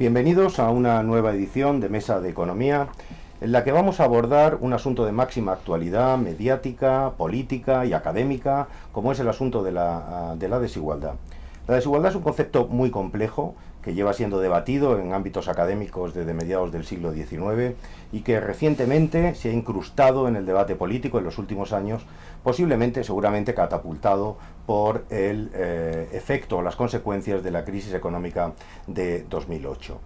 Bienvenidos a una nueva edición de Mesa de Economía, en la que vamos a abordar un asunto de máxima actualidad mediática, política y académica, como es el asunto de la desigualdad. La desigualdad es un concepto muy complejo que lleva siendo debatido en ámbitos académicos desde mediados del siglo XIX y que recientemente se ha incrustado en el debate político en los últimos años, posiblemente, seguramente catapultado por el efecto o las consecuencias de la crisis económica de 2008.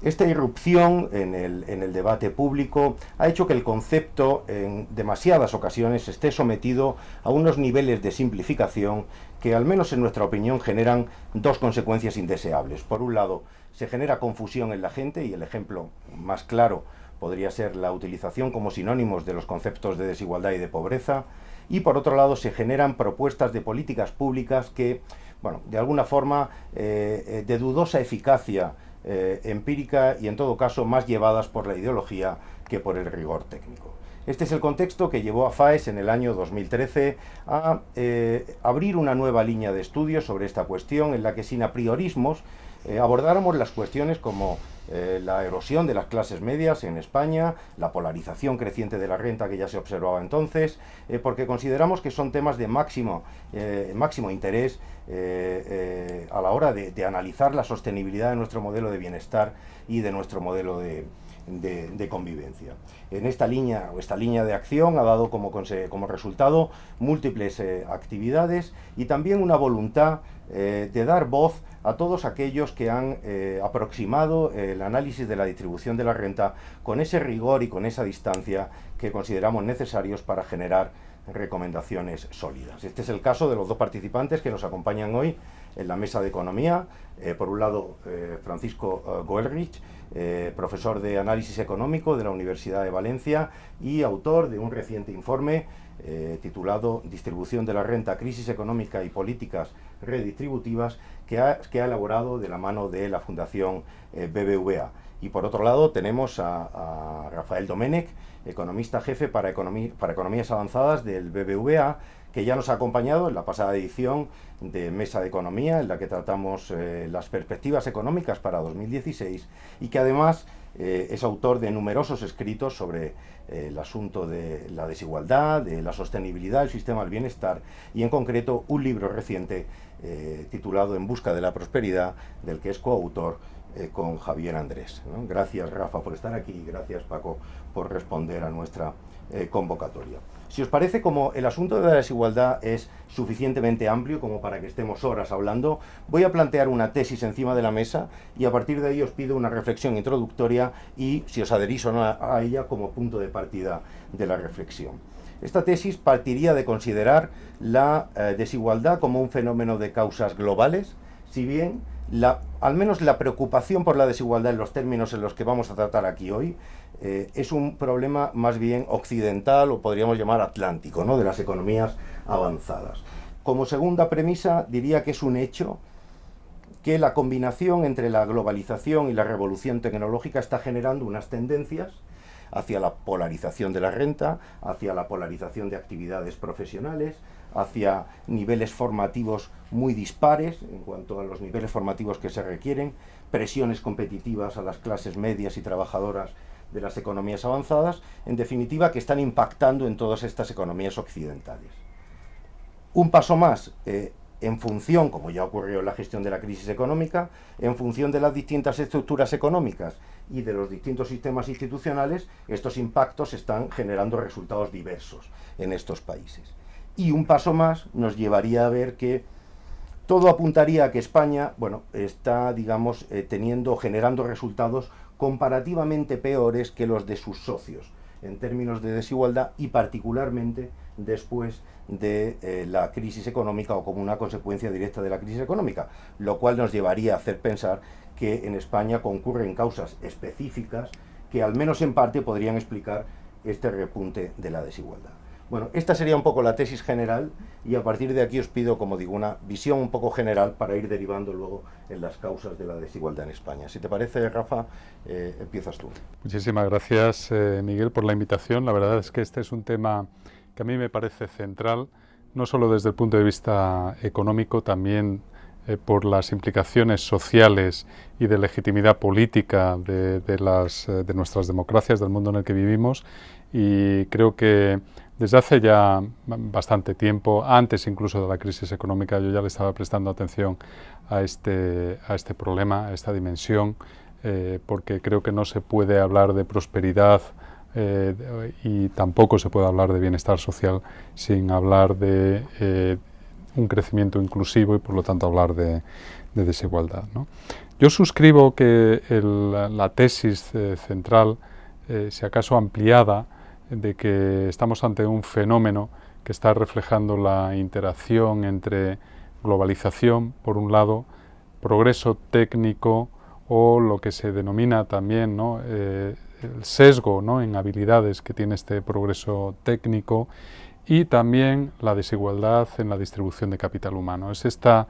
Esta irrupción en el debate público ha hecho que el concepto en demasiadas ocasiones esté sometido a unos niveles de simplificación que, al menos en nuestra opinión, generan dos consecuencias indeseables. Por un lado, se genera confusión en la gente, y el ejemplo más claro podría ser la utilización como sinónimos de los conceptos de desigualdad y de pobreza, y por otro lado se generan propuestas de políticas públicas que, bueno, de alguna forma de dudosa eficacia empírica y en todo caso más llevadas por la ideología que por el rigor técnico. Este es el contexto que llevó a FAES en el año 2013 a abrir una nueva línea de estudios sobre esta cuestión, en la que sin apriorismos abordáramos las cuestiones como la erosión de las clases medias en España, la polarización creciente de la renta que ya se observaba entonces, porque consideramos que son temas de máximo interés a la hora de analizar la sostenibilidad de nuestro modelo de bienestar y de nuestro modelo de convivencia. En esta línea de acción ha dado como resultado múltiples actividades y también una voluntad de dar voz a todos aquellos que han aproximado el análisis de la distribución de la renta con ese rigor y con esa distancia que consideramos necesarios para generar recomendaciones sólidas. Este es el caso de los dos participantes que nos acompañan hoy en la mesa de economía. Por un lado, Francisco Goelrich, profesor de análisis económico de la Universidad de Valencia y autor de un reciente informe titulado Distribución de la renta, crisis económica y políticas redistributivas, que ha elaborado de la mano de la Fundación BBVA. Y por otro lado tenemos a Rafael Domènech, economista jefe para economías avanzadas del BBVA, que ya nos ha acompañado en la pasada edición de Mesa de Economía, en la que tratamos las perspectivas económicas para 2016, y que además es autor de numerosos escritos sobre el asunto de la desigualdad, de la sostenibilidad del sistema del bienestar, y en concreto un libro reciente titulado En busca de la prosperidad, del que es coautor con Javier Andrés, ¿no? Gracias, Rafa, por estar aquí, y gracias, Paco, por responder a nuestra convocatoria. Si os parece, como el asunto de la desigualdad es suficientemente amplio como para que estemos horas hablando, voy a plantear una tesis encima de la mesa y a partir de ahí os pido una reflexión introductoria y si os adherís o no a ella como punto de partida de la reflexión. Esta tesis partiría de considerar la desigualdad como un fenómeno de causas globales, si bien al menos la preocupación por la desigualdad en los términos en los que vamos a tratar aquí hoy es un problema más bien occidental, o podríamos llamar atlántico, ¿no?, de las economías avanzadas. Como segunda premisa diría que es un hecho que la combinación entre la globalización y la revolución tecnológica está generando unas tendencias hacia la polarización de la renta, hacia la polarización de actividades profesionales, hacia niveles formativos muy dispares en cuanto a los niveles formativos que se requieren, presiones competitivas a las clases medias y trabajadoras de las economías avanzadas, en definitiva, que están impactando en todas estas economías occidentales. Un paso más, en función, como ya ocurrió en la gestión de la crisis económica, en función de las distintas estructuras económicas y de los distintos sistemas institucionales, estos impactos están generando resultados diversos en estos países. Y un paso más nos llevaría a ver que todo apuntaría a que España, bueno, está, digamos, generando resultados comparativamente peores que los de sus socios en términos de desigualdad, y particularmente después de la crisis económica o como una consecuencia directa de la crisis económica, lo cual nos llevaría a hacer pensar que en España concurren causas específicas que al menos en parte podrían explicar este repunte de la desigualdad. Bueno, esta sería un poco la tesis general y a partir de aquí os pido, como digo, una visión un poco general para ir derivando luego en las causas de la desigualdad en España. Si te parece, Rafa, empiezas tú. Muchísimas gracias, Miguel, por la invitación. La verdad es que este es un tema que a mí me parece central, no solo desde el punto de vista económico, también por las implicaciones sociales y de legitimidad política de nuestras democracias, del mundo en el que vivimos, y creo que desde hace ya bastante tiempo, antes incluso de la crisis económica, yo ya le estaba prestando atención a este problema, a esta dimensión, porque creo que no se puede hablar de prosperidad y tampoco se puede hablar de bienestar social sin hablar de un crecimiento inclusivo y por lo tanto hablar de desigualdad, ¿no? Yo suscribo que la tesis central, si acaso ampliada, de que estamos ante un fenómeno que está reflejando la interacción entre globalización, por un lado, progreso técnico o lo que se denomina también, ¿no?, el sesgo, ¿no?, en habilidades que tiene este progreso técnico, y también la desigualdad en la distribución de capital humano. Es esta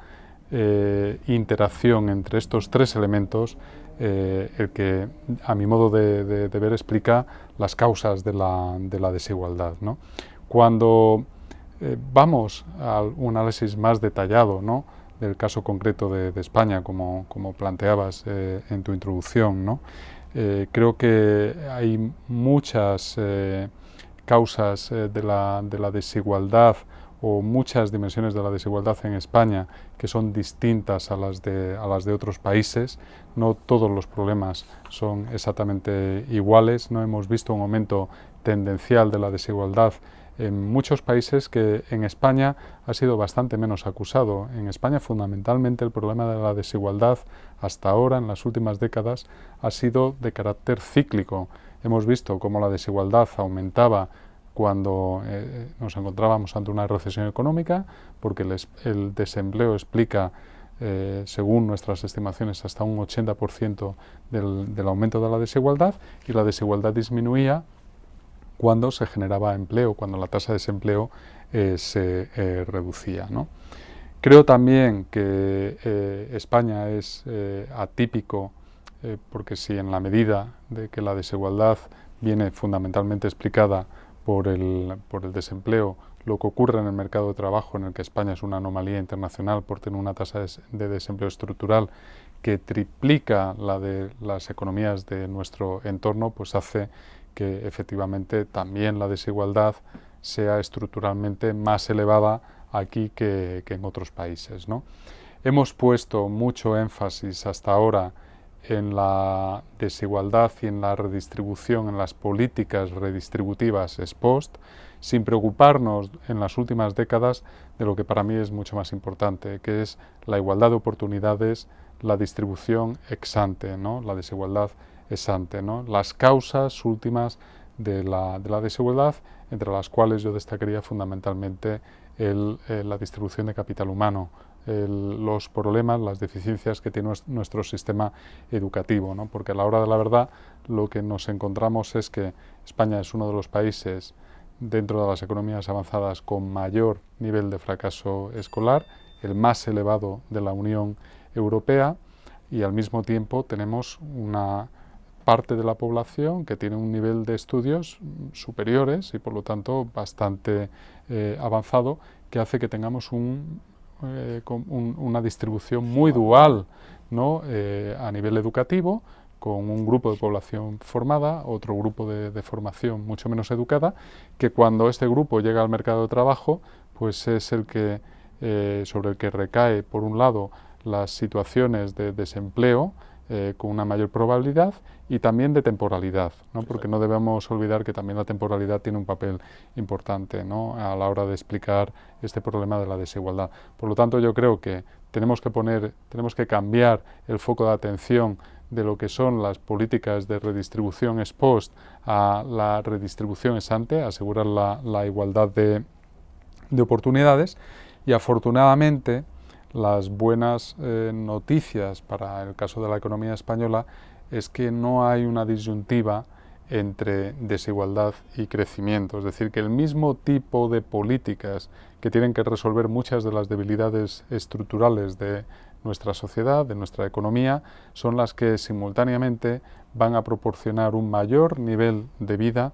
interacción entre estos tres elementos el que, a mi modo de ver, explica las causas de la desigualdad, ¿no? Cuando vamos a un análisis más detallado, ¿no?, del caso concreto de España, como planteabas en tu introducción, ¿no?, creo que hay muchas causas de la desigualdad, o muchas dimensiones de la desigualdad en España que son distintas a las de otros países. No todos los problemas son exactamente iguales. No hemos visto un aumento tendencial de la desigualdad en muchos países que en España ha sido bastante menos acusado. En España, fundamentalmente, el problema de la desigualdad hasta ahora, en las últimas décadas, ha sido de carácter cíclico. Hemos visto cómo la desigualdad aumentaba cuando nos encontrábamos ante una recesión económica, porque el desempleo explica, según nuestras estimaciones, hasta un 80% del aumento de la desigualdad, y la desigualdad disminuía cuando se generaba empleo, cuando la tasa de desempleo se reducía, ¿no? Creo también que España es atípico, porque si en la medida de que la desigualdad viene fundamentalmente explicada por el desempleo, lo que ocurre en el mercado de trabajo, en el que España es una anomalía internacional por tener una tasa de desempleo estructural que triplica la de las economías de nuestro entorno, pues hace que efectivamente también la desigualdad sea estructuralmente más elevada aquí que en otros países, ¿no? Hemos puesto mucho énfasis hasta ahora en la desigualdad y en la redistribución, en las políticas redistributivas ex post, sin preocuparnos en las últimas décadas de lo que para mí es mucho más importante, que es la igualdad de oportunidades, la distribución ex ante, ¿no?, la desigualdad ex ante, ¿no?, las causas últimas de la desigualdad, entre las cuales yo destacaría fundamentalmente la distribución de capital humano, los problemas, las deficiencias que tiene nuestro sistema educativo, ¿no?, porque a la hora de la verdad lo que nos encontramos es que España es uno de los países dentro de las economías avanzadas con mayor nivel de fracaso escolar, el más elevado de la Unión Europea, y al mismo tiempo tenemos una parte de la población que tiene un nivel de estudios superiores y por lo tanto bastante avanzado, que hace que tengamos una distribución muy dual, ¿no?, a nivel educativo, con un grupo de población formada, otro grupo de formación mucho menos educada, que cuando este grupo llega al mercado de trabajo, pues es el que sobre el que recae, por un lado, las situaciones de desempleo con una mayor probabilidad, y también de temporalidad, ¿no?, porque no debemos olvidar que también la temporalidad tiene un papel importante, ¿no?, a la hora de explicar este problema de la desigualdad. Por lo tanto, yo creo que tenemos que cambiar el foco de atención de lo que son las políticas de redistribución ex post a la redistribución ex ante, asegurar la igualdad de oportunidades, y afortunadamente las buenas noticias para el caso de la economía española es que no hay una disyuntiva entre desigualdad y crecimiento, es decir, que el mismo tipo de políticas que tienen que resolver muchas de las debilidades estructurales de nuestra sociedad, de nuestra economía, son las que simultáneamente van a proporcionar un mayor nivel de vida,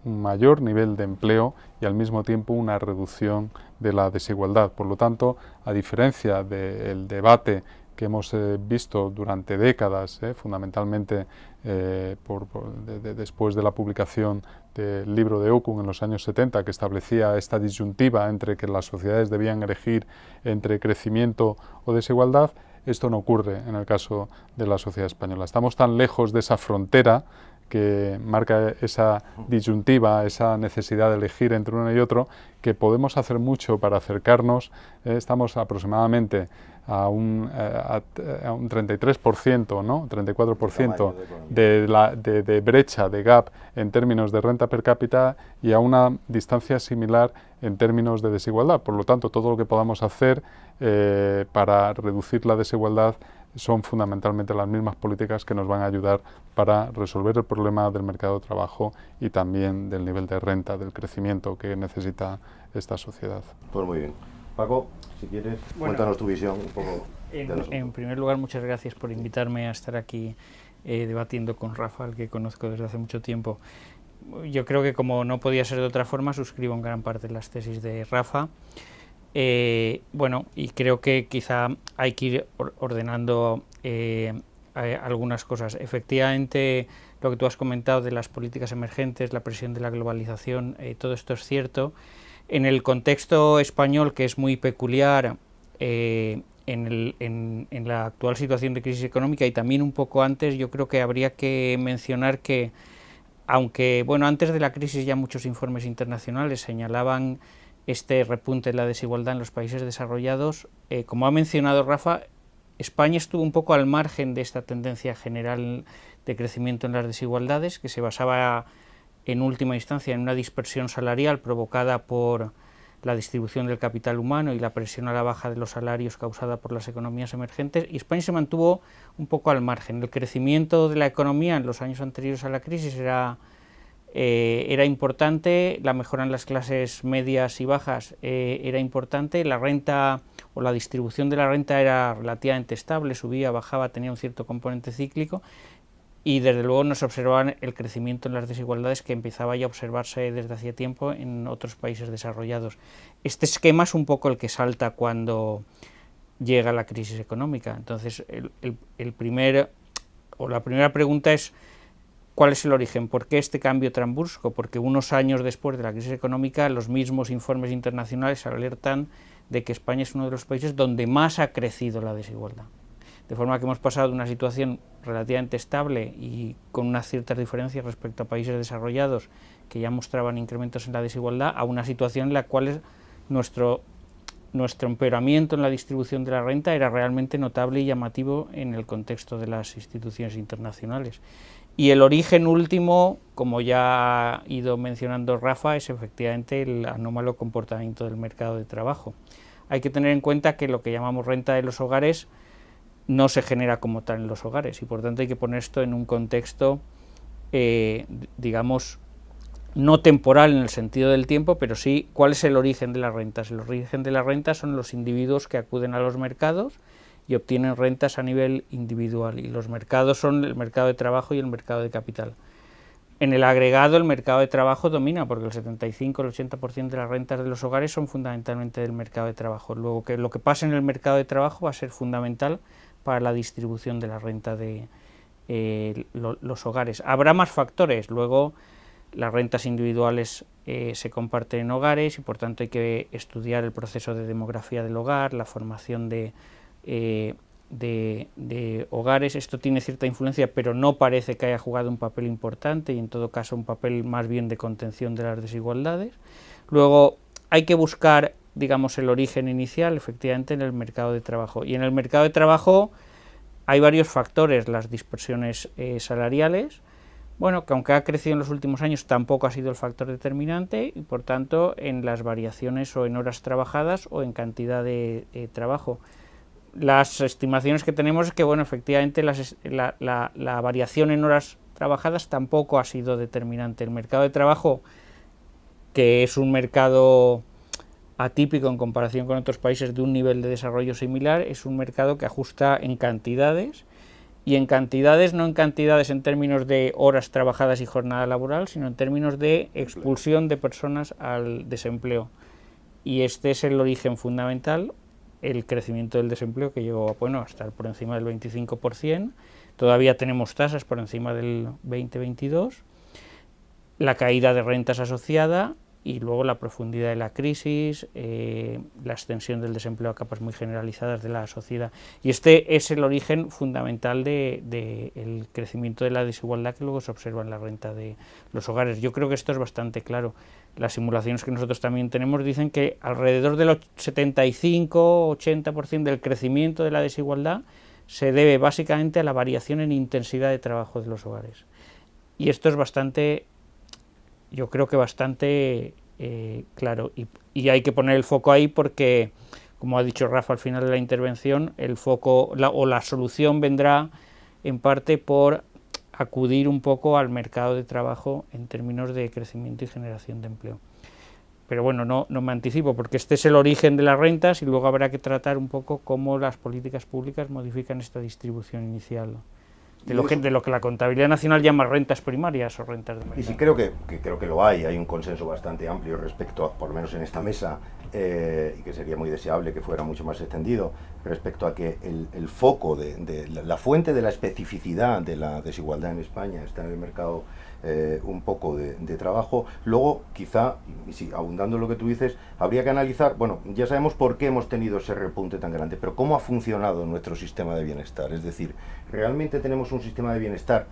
un mayor nivel de empleo y al mismo tiempo una reducción de la desigualdad. Por lo tanto, a diferencia del debate que hemos visto durante décadas, fundamentalmente después de la publicación del libro de Okun en los años 70, que establecía esta disyuntiva entre que las sociedades debían elegir entre crecimiento o desigualdad, esto no ocurre en el caso de la sociedad española. Estamos tan lejos de esa frontera que marca esa disyuntiva, esa necesidad de elegir entre uno y otro, que podemos hacer mucho para acercarnos. Estamos aproximadamente a un 33%, ¿no? 34% de brecha, de gap en términos de renta per cápita y a una distancia similar en términos de desigualdad. Por lo tanto, todo lo que podamos hacer para reducir la desigualdad son fundamentalmente las mismas políticas que nos van a ayudar para resolver el problema del mercado de trabajo y también del nivel de renta, del crecimiento que necesita esta sociedad. Pues muy bien. Paco, si quieres, cuéntanos tu visión un poco. En primer lugar, muchas gracias por invitarme a estar aquí debatiendo con Rafa, al que conozco desde hace mucho tiempo. Yo creo que, como no podía ser de otra forma, suscribo en gran parte las tesis de Rafa. Y creo que quizá hay que ir ordenando algunas cosas. Efectivamente, lo que tú has comentado de las políticas emergentes, la presión de la globalización, todo esto es cierto. En el contexto español, que es muy peculiar en la actual situación de crisis económica y también un poco antes, yo creo que habría que mencionar que, aunque antes de la crisis ya muchos informes internacionales señalaban este repunte de la desigualdad en los países desarrollados, como ha mencionado Rafa, España estuvo un poco al margen de esta tendencia general de crecimiento en las desigualdades, que se basaba en última instancia en una dispersión salarial provocada por la distribución del capital humano y la presión a la baja de los salarios causada por las economías emergentes, y España se mantuvo un poco al margen. El crecimiento de la economía en los años anteriores a la crisis era importante, la mejora en las clases medias y bajas era importante, la renta o la distribución de la renta era relativamente estable, subía, bajaba, tenía un cierto componente cíclico, y desde luego no se observaba el crecimiento en las desigualdades que empezaba ya a observarse desde hacía tiempo en otros países desarrollados. Este esquema es un poco el que salta cuando llega la crisis económica. Entonces, la primera pregunta es: ¿cuál es el origen? ¿Por qué este cambio tan brusco? Porque unos años después de la crisis económica, los mismos informes internacionales alertan de que España es uno de los países donde más ha crecido la desigualdad. De forma que hemos pasado de una situación relativamente estable y con unas ciertas diferencias respecto a países desarrollados que ya mostraban incrementos en la desigualdad, a una situación en la cual nuestro empeoramiento en la distribución de la renta era realmente notable y llamativo en el contexto de las instituciones internacionales. Y el origen último, como ya ha ido mencionando Rafa, es efectivamente el anómalo comportamiento del mercado de trabajo. Hay que tener en cuenta que lo que llamamos renta de los hogares no se genera como tal en los hogares, y por tanto hay que poner esto en un contexto, digamos, no temporal en el sentido del tiempo, pero sí cuál es el origen de las rentas. El origen de las rentas son los individuos que acuden a los mercados y obtienen rentas a nivel individual, y los mercados son el mercado de trabajo y el mercado de capital. En el agregado, el mercado de trabajo domina, porque el 75 o el 80% de las rentas de los hogares son fundamentalmente del mercado de trabajo. Luego, lo que pasa en el mercado de trabajo va a ser fundamental para la distribución de la renta de los hogares. Habrá más factores. Luego, las rentas individuales se comparten en hogares, y por tanto hay que estudiar el proceso de demografía del hogar, la formación de hogares. Esto tiene cierta influencia, pero no parece que haya jugado un papel importante, y en todo caso un papel más bien de contención de las desigualdades. Luego hay que buscar, digamos, el origen inicial, efectivamente, en el mercado de trabajo. Y en el mercado de trabajo hay varios factores: las dispersiones salariales, que aunque ha crecido en los últimos años, tampoco ha sido el factor determinante, y por tanto en las variaciones o en horas trabajadas o en cantidad de trabajo. Las estimaciones que tenemos es que, efectivamente la variación en horas trabajadas tampoco ha sido determinante. El mercado de trabajo, que es un mercado atípico en comparación con otros países de un nivel de desarrollo similar, es un mercado que ajusta en cantidades, y en cantidades, no en cantidades en términos de horas trabajadas y jornada laboral, sino en términos de expulsión de personas al desempleo. y este es el origen fundamental, el crecimiento del desempleo que llegó bueno, a estar por encima del 25%, todavía tenemos tasas por encima del 20-22%, la caída de rentas asociada y luego la profundidad de la crisis, la extensión del desempleo a capas muy generalizadas de la sociedad. Y este es el origen fundamental del crecimiento de la desigualdad que luego se observa en la renta de los hogares. Yo creo que esto es bastante claro. Las simulaciones que nosotros también tenemos dicen que alrededor del 75-80% del crecimiento de la desigualdad se debe básicamente a la variación en intensidad de trabajo de los hogares. Y esto es bastante... yo creo que bastante claro, y hay que poner el foco ahí porque, como ha dicho Rafa al final de la intervención, el foco o la solución vendrá en parte por acudir un poco al mercado de trabajo en términos de crecimiento y generación de empleo. Pero bueno, no me anticipo porque este es el origen de las rentas y luego habrá que tratar un poco cómo las políticas públicas modifican esta distribución inicial de lo que la contabilidad nacional llama rentas primarias o rentas de mercado. Y sí creo que lo hay un consenso bastante amplio respecto, por lo menos en esta mesa, y que sería muy deseable que fuera mucho más extendido, respecto a que el foco de la fuente de la especificidad de la desigualdad en España está en el mercado un poco de trabajo. Luego, quizá, y sí, abundando en lo que tú dices, habría que analizar, bueno, ya sabemos por qué hemos tenido ese repunte tan grande, pero cómo ha funcionado nuestro sistema de bienestar. Es decir, ¿realmente tenemos un sistema de bienestar?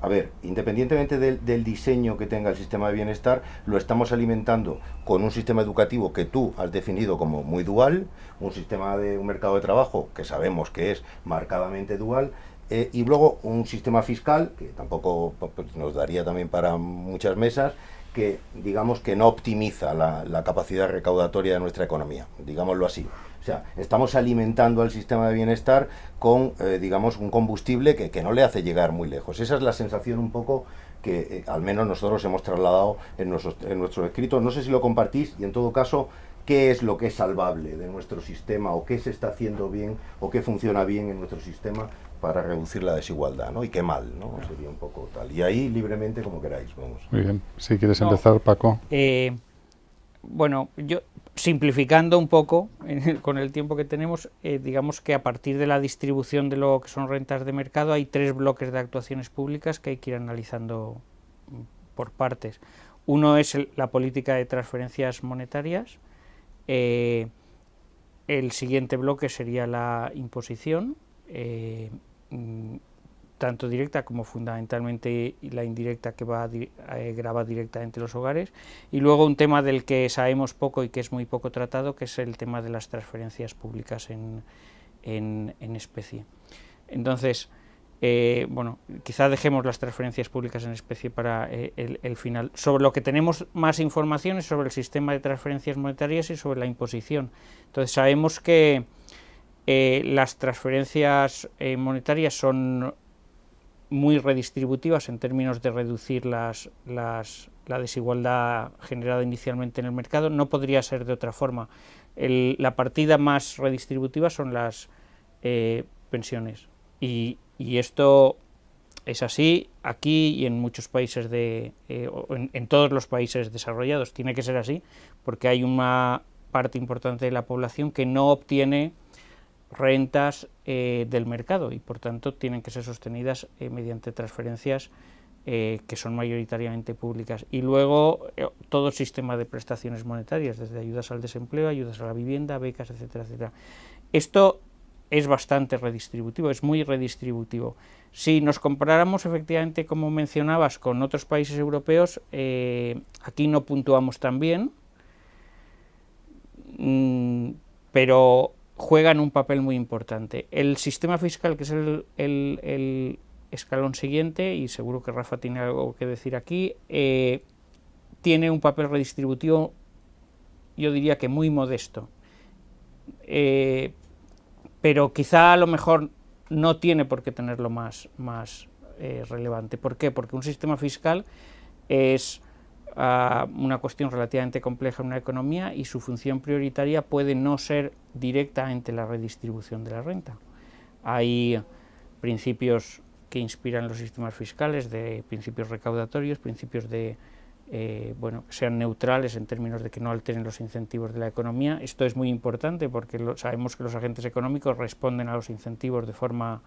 A ver, independientemente del diseño que tenga el sistema de bienestar, lo estamos alimentando con un sistema educativo que tú has definido como muy dual, un sistema de un mercado de trabajo que sabemos que es marcadamente dual, y luego un sistema fiscal, que tampoco pues, nos daría también para muchas mesas, que digamos que no optimiza la capacidad recaudatoria de nuestra economía, digámoslo así. O sea, estamos alimentando al sistema de bienestar con, digamos, un combustible que no le hace llegar muy lejos. Esa es la sensación un poco que al menos nosotros hemos trasladado en nuestro escrito. No sé si lo compartís y en todo caso, ¿qué es lo que es salvable de nuestro sistema o qué se está haciendo bien o qué funciona bien en nuestro sistema para reducir la desigualdad, ¿no? Y qué mal, ¿no? Sería un poco tal. Y ahí libremente como queráis, vamos. Muy bien. Si quieres empezar, Paco. Bueno, yo simplificando un poco con el tiempo que tenemos, digamos que a partir de la distribución de lo que son rentas de mercado hay tres bloques de actuaciones públicas que hay que ir analizando por partes. Uno es la política de transferencias monetarias, el siguiente bloque sería la imposición, tanto directa como fundamentalmente la indirecta que grava directamente los hogares, y luego un tema del que sabemos poco y que es muy poco tratado, que es el tema de las transferencias públicas en especie. Entonces, bueno, quizá dejemos las transferencias públicas en especie para el final. Sobre lo que tenemos más información es sobre el sistema de transferencias monetarias y sobre la imposición. Entonces sabemos que las transferencias monetarias son muy redistributivas en términos de reducir la desigualdad generada inicialmente en el mercado. No podría ser de otra forma. La partida más redistributiva son las pensiones y esto es así aquí y en muchos países en todos los países desarrollados. Tiene que ser así porque hay una parte importante de la población que no obtiene rentas del mercado y por tanto tienen que ser sostenidas mediante transferencias que son mayoritariamente públicas. Y luego todo el sistema de prestaciones monetarias, desde ayudas al desempleo, ayudas a la vivienda, becas, etcétera, etcétera. Esto es bastante redistributivo, es muy redistributivo. Si nos comparáramos efectivamente, como mencionabas, con otros países europeos, aquí no puntuamos tan bien, pero juegan un papel muy importante. El sistema fiscal, que es el escalón siguiente, y seguro que Rafa tiene algo que decir aquí, tiene un papel redistributivo, yo diría que muy modesto. Pero quizá a lo mejor no tiene por qué tenerlo más relevante. ¿Por qué? Porque un sistema fiscal es una cuestión relativamente compleja en una economía y su función prioritaria puede no ser directamente la redistribución de la renta. Hay principios que inspiran los sistemas fiscales, de principios recaudatorios, principios de bueno, que sean neutrales en términos de que no alteren los incentivos de la economía. Esto es muy importante porque sabemos que los agentes económicos responden a los incentivos de forma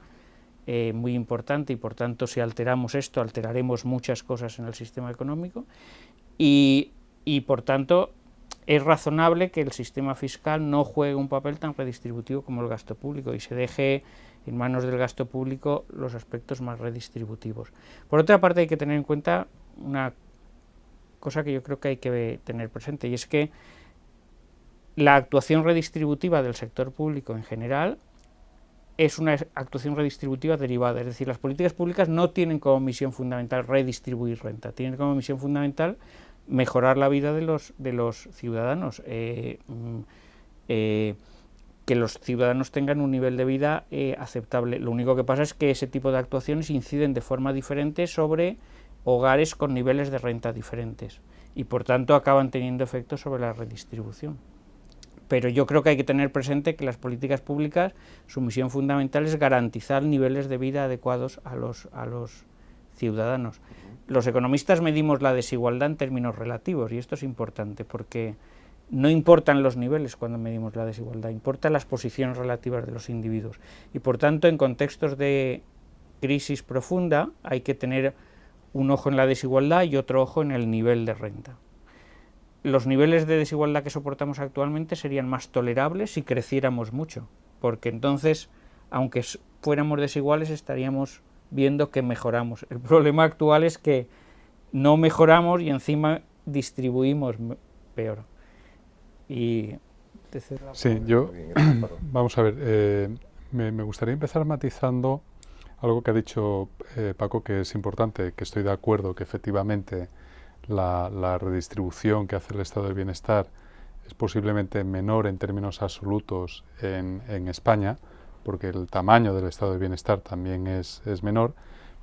muy importante y por tanto si alteramos esto alteraremos muchas cosas en el sistema económico y por tanto es razonable que el sistema fiscal no juegue un papel tan redistributivo como el gasto público y se deje en manos del gasto público los aspectos más redistributivos. Por otra parte hay que tener en cuenta una cosa que yo creo que hay que tener presente y es que la actuación redistributiva del sector público en general es una actuación redistributiva derivada, es decir, las políticas públicas no tienen como misión fundamental redistribuir renta, tienen como misión fundamental mejorar la vida de los ciudadanos, que los ciudadanos tengan un nivel de vida aceptable. Lo único que pasa es que ese tipo de actuaciones inciden de forma diferente sobre hogares con niveles de renta diferentes y por tanto acaban teniendo efectos sobre la redistribución. Pero yo creo que hay que tener presente que las políticas públicas, su misión fundamental es garantizar niveles de vida adecuados a los ciudadanos. Los economistas medimos la desigualdad en términos relativos y esto es importante porque no importan los niveles cuando medimos la desigualdad, importan las posiciones relativas de los individuos y por tanto en contextos de crisis profunda hay que tener un ojo en la desigualdad y otro ojo en el nivel de renta. Los niveles de desigualdad que soportamos actualmente serían más tolerables si creciéramos mucho, porque entonces, aunque fuéramos desiguales, estaríamos viendo que mejoramos. El problema actual es que no mejoramos y encima distribuimos peor. Y sí, vamos a ver, me gustaría empezar matizando algo que ha dicho Paco, que es importante, que estoy de acuerdo, que efectivamente la redistribución que hace el estado del bienestar es posiblemente menor en términos absolutos en España, porque el tamaño del estado del bienestar también es menor,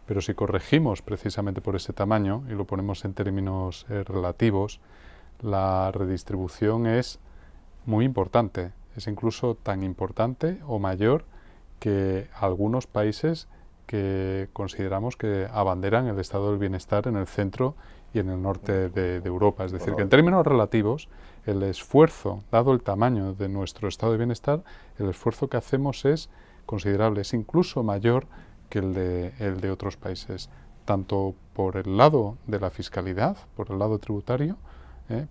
pero si corregimos precisamente por ese tamaño y lo ponemos en términos relativos, la redistribución es muy importante, es incluso tan importante o mayor que algunos países que consideramos que abanderan el estado del bienestar en el centro y en el norte de Europa. Es decir, que en términos relativos, el esfuerzo, dado el tamaño de nuestro estado de bienestar, el esfuerzo que hacemos es considerable, es incluso mayor que el de otros países, tanto por el lado de la fiscalidad, por el lado tributario,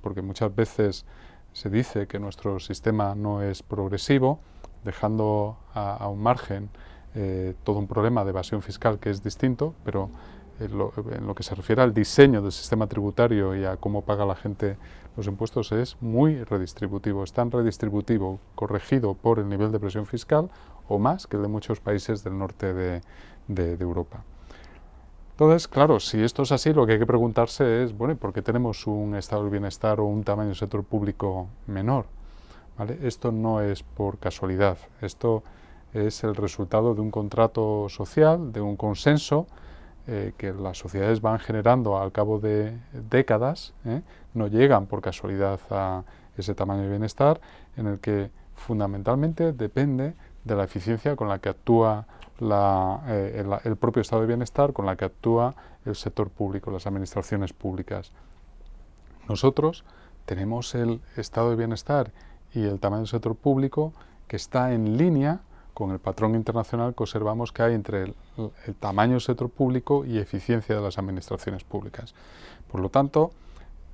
porque muchas veces se dice que nuestro sistema no es progresivo, dejando a un margen todo un problema de evasión fiscal que es distinto, pero en lo que se refiere al diseño del sistema tributario y a cómo paga la gente los impuestos es muy redistributivo, es tan redistributivo, corregido por el nivel de presión fiscal o más que el de muchos países del norte de Europa. Entonces, claro, si esto es así, lo que hay que preguntarse es, bueno, ¿por qué tenemos un estado del bienestar o un tamaño del sector público menor? ¿Vale? Esto no es por casualidad, esto es el resultado de un contrato social, de un consenso que las sociedades van generando al cabo de décadas, no llegan por casualidad a ese tamaño de bienestar, en el que fundamentalmente depende de la eficiencia con la que actúa el propio estado de bienestar, con la que actúa el sector público, las administraciones públicas. Nosotros tenemos el estado de bienestar y el tamaño del sector público que está en línea con el patrón internacional que observamos que hay entre el tamaño del sector público y eficiencia de las administraciones públicas. Por lo tanto,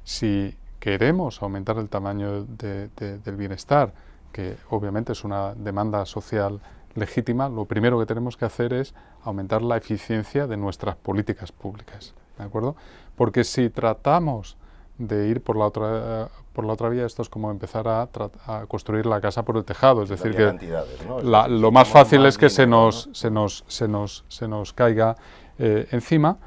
si queremos aumentar el tamaño del bienestar, que obviamente es una demanda social legítima, lo primero que tenemos que hacer es aumentar la eficiencia de nuestras políticas públicas, ¿de acuerdo? Porque si tratamos de ir por la otra vía, esto es como empezar a construir la casa por el tejado, es decir, que ¿no? Lo más fácil es que se nos caiga encima,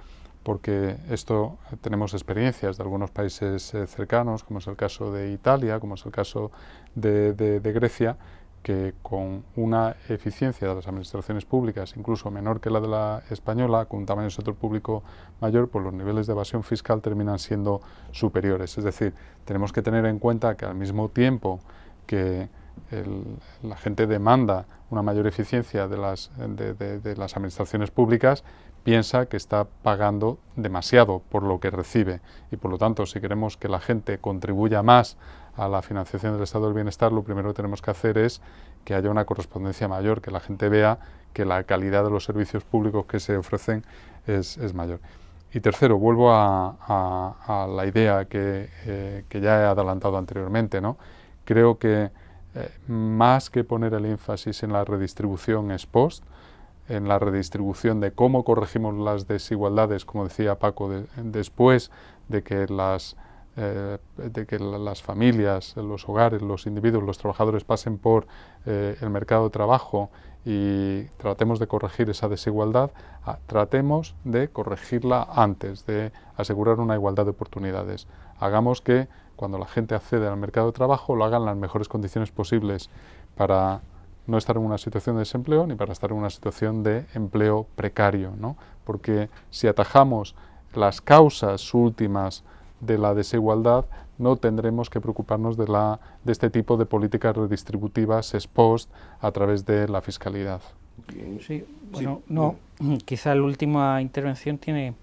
porque esto tenemos experiencias de algunos países cercanos, como es el caso de Italia, como es el caso de Grecia, que con una eficiencia de las administraciones públicas, incluso menor que la de la española, con un tamaño del sector público mayor, pues los niveles de evasión fiscal terminan siendo superiores. Es decir, tenemos que tener en cuenta que al mismo tiempo que la gente demanda una mayor eficiencia de las administraciones públicas, piensa que está pagando demasiado por lo que recibe, y por lo tanto, si queremos que la gente contribuya más a la financiación del estado del bienestar, lo primero que tenemos que hacer es que haya una correspondencia mayor, que la gente vea que la calidad de los servicios públicos que se ofrecen es mayor. Y tercero, vuelvo a la idea que ya he adelantado anteriormente, ¿no? Creo que más que poner el énfasis en la redistribución ex post, en la redistribución de cómo corregimos las desigualdades, como decía Paco, después de que las familias, los hogares, los individuos, los trabajadores pasen por el mercado de trabajo y tratemos de corregir esa desigualdad, tratemos de corregirla antes, de asegurar una igualdad de oportunidades. Hagamos que cuando la gente accede al mercado de trabajo lo hagan en las mejores condiciones posibles para no estar en una situación de desempleo ni para estar en una situación de empleo precario, ¿no? Porque si atajamos las causas últimas de la desigualdad, no tendremos que preocuparnos de este tipo de políticas redistributivas ex post a través de la fiscalidad. Sí, bueno, no, quizá la última intervención tiene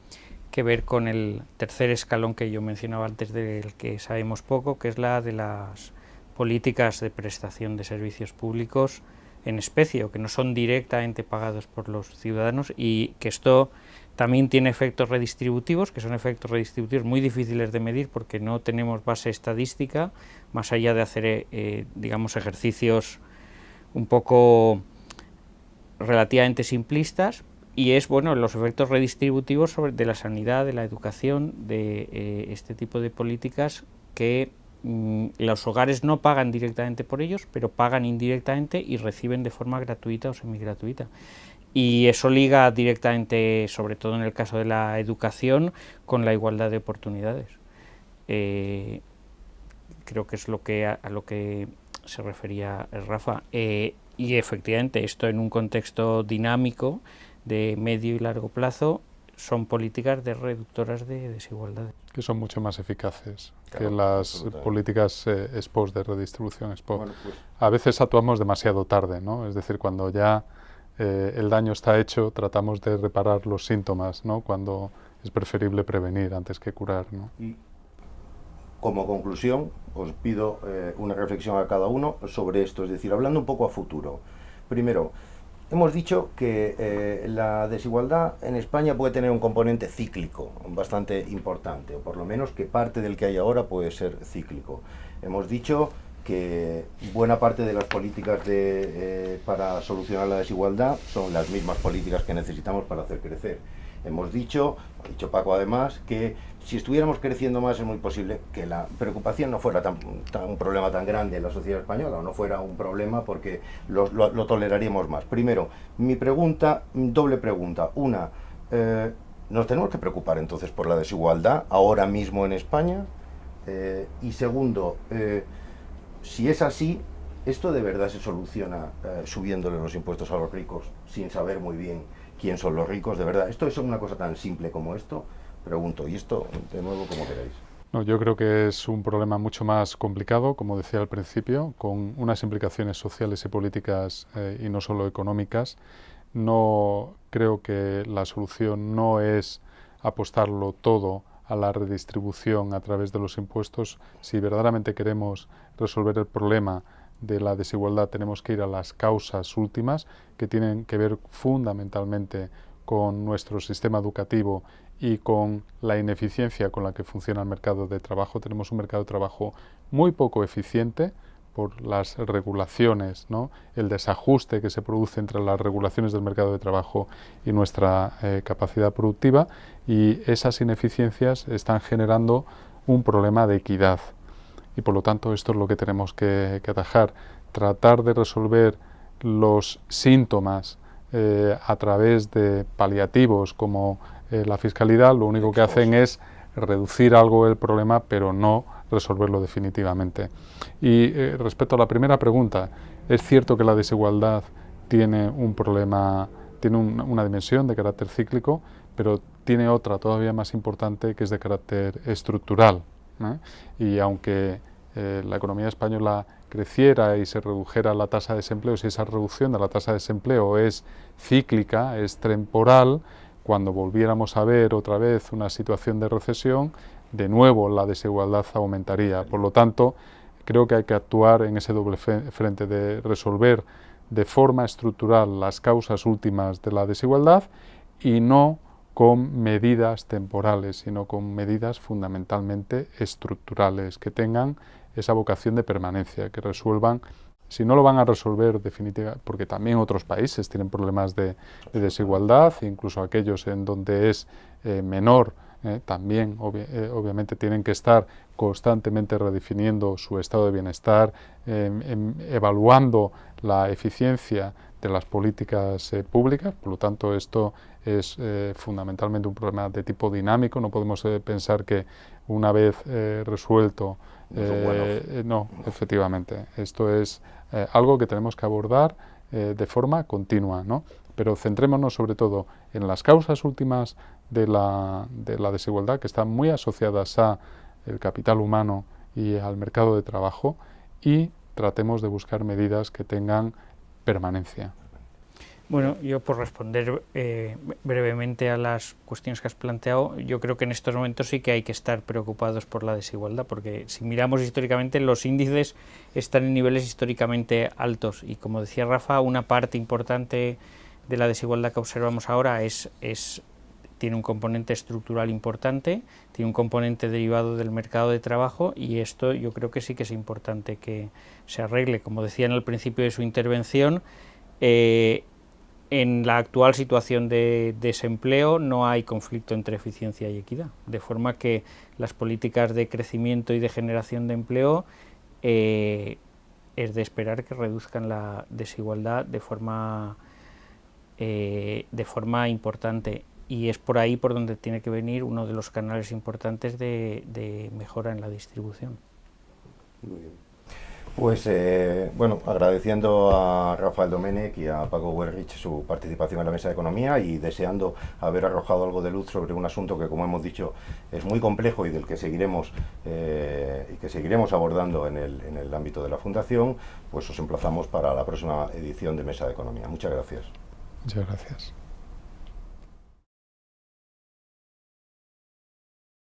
que ver con el tercer escalón que yo mencionaba antes, del que sabemos poco, que es la de las políticas de prestación de servicios públicos en especie, o que no son directamente pagados por los ciudadanos, y que esto también tiene efectos redistributivos, que son efectos redistributivos muy difíciles de medir porque no tenemos base estadística, más allá de hacer, digamos, ejercicios un poco relativamente simplistas, y es, bueno, los efectos redistributivos de la sanidad, de la educación, de este tipo de políticas que los hogares no pagan directamente por ellos, pero pagan indirectamente y reciben de forma gratuita o semigratuita. Y eso liga directamente, sobre todo en el caso de la educación, con la igualdad de oportunidades. Creo que es a lo que se refería Rafa. Y efectivamente, esto en un contexto dinámico de medio y largo plazo son políticas reductoras de desigualdades. Que son mucho más eficaces, claro, que las políticas ex post, de redistribución ex post. Bueno, pues, a veces actuamos demasiado tarde, ¿no? Es decir, cuando ya el daño está hecho, tratamos de reparar los síntomas, ¿no? Cuando es preferible prevenir antes que curar, ¿no? Y como conclusión, os pido una reflexión a cada uno sobre esto, es decir, hablando un poco a futuro. Primero, hemos dicho que la desigualdad en España puede tener un componente cíclico bastante importante, o por lo menos que parte del que hay ahora puede ser cíclico. Hemos dicho que buena parte de las políticas para solucionar la desigualdad son las mismas políticas que necesitamos para hacer crecer. Hemos dicho, ha dicho Paco además, que si estuviéramos creciendo más es muy posible que la preocupación no fuera un problema tan grande en la sociedad española, o no fuera un problema porque lo toleraríamos más. Primero, mi pregunta, doble pregunta. Una, ¿nos tenemos que preocupar entonces por la desigualdad ahora mismo en España? Y segundo, si es así, ¿esto de verdad se soluciona subiéndole los impuestos a los ricos sin saber muy bien quién son los ricos? De verdad, ¿esto es una cosa tan simple como esto? Pregunto, y esto, de nuevo, como queráis. No, yo creo que es un problema mucho más complicado, como decía al principio, con unas implicaciones sociales y políticas y no solo económicas. No creo que la solución no es apostarlo todo a la redistribución a través de los impuestos. Si verdaderamente queremos resolver el problema de la desigualdad, tenemos que ir a las causas últimas, que tienen que ver fundamentalmente con nuestro sistema educativo y con la ineficiencia con la que funciona el mercado de trabajo. Tenemos un mercado de trabajo muy poco eficiente por las regulaciones, ¿no? El desajuste que se produce entre las regulaciones del mercado de trabajo y nuestra capacidad productiva, y esas ineficiencias están generando un problema de equidad. Y por lo tanto esto es lo que tenemos que atajar, tratar de resolver los síntomas a través de paliativos como la fiscalidad. Lo único que hacen es reducir algo el problema, pero no resolverlo definitivamente. Y respecto a la primera pregunta, es cierto que la desigualdad tiene un problema, tiene una dimensión de carácter cíclico, pero tiene otra todavía más importante, que es de carácter estructural, ¿no? Y aunque la economía española creciera y se redujera la tasa de desempleo, si esa reducción de la tasa de desempleo es cíclica, es temporal, cuando volviéramos a ver otra vez una situación de recesión, de nuevo la desigualdad aumentaría. Por lo tanto, creo que hay que actuar en ese doble frente de resolver de forma estructural las causas últimas de la desigualdad y no con medidas temporales, sino con medidas fundamentalmente estructurales, que tengan esa vocación de permanencia, que resuelvan, si no lo van a resolver definitivamente, porque también otros países tienen problemas de desigualdad, incluso aquellos en donde es menor, también obviamente tienen que estar constantemente redefiniendo su estado de bienestar, evaluando la eficiencia de las políticas públicas. Por lo tanto, esto es fundamentalmente un problema de tipo dinámico. No podemos pensar que una vez resuelto, no, efectivamente, esto es algo que tenemos que abordar de forma continua, ¿no? Pero centrémonos sobre todo en las causas últimas de la desigualdad, que están muy asociadas al capital humano y al mercado de trabajo, y tratemos de buscar medidas que tengan permanencia. Bueno, yo por responder brevemente a las cuestiones que has planteado, yo creo que en estos momentos sí que hay que estar preocupados por la desigualdad, porque si miramos históricamente los índices están en niveles históricamente altos y, como decía Rafa, una parte importante de la desigualdad que observamos ahora tiene un componente estructural importante, tiene un componente derivado del mercado de trabajo, y esto yo creo que sí que es importante que se arregle. Como decía en el principio de su intervención, en la actual situación de desempleo no hay conflicto entre eficiencia y equidad, de forma que las políticas de crecimiento y de generación de empleo es de esperar que reduzcan la desigualdad de forma importante, y es por ahí por donde tiene que venir uno de los canales importantes de mejora en la distribución. Muy bien. Pues bueno, agradeciendo a Rafael Domenech y a Paco Wehrich su participación en la mesa de economía, y deseando haber arrojado algo de luz sobre un asunto que, como hemos dicho, es muy complejo y del que seguiremos abordando en el ámbito de la Fundación, pues os emplazamos para la próxima edición de Mesa de Economía. Muchas gracias. Muchas gracias.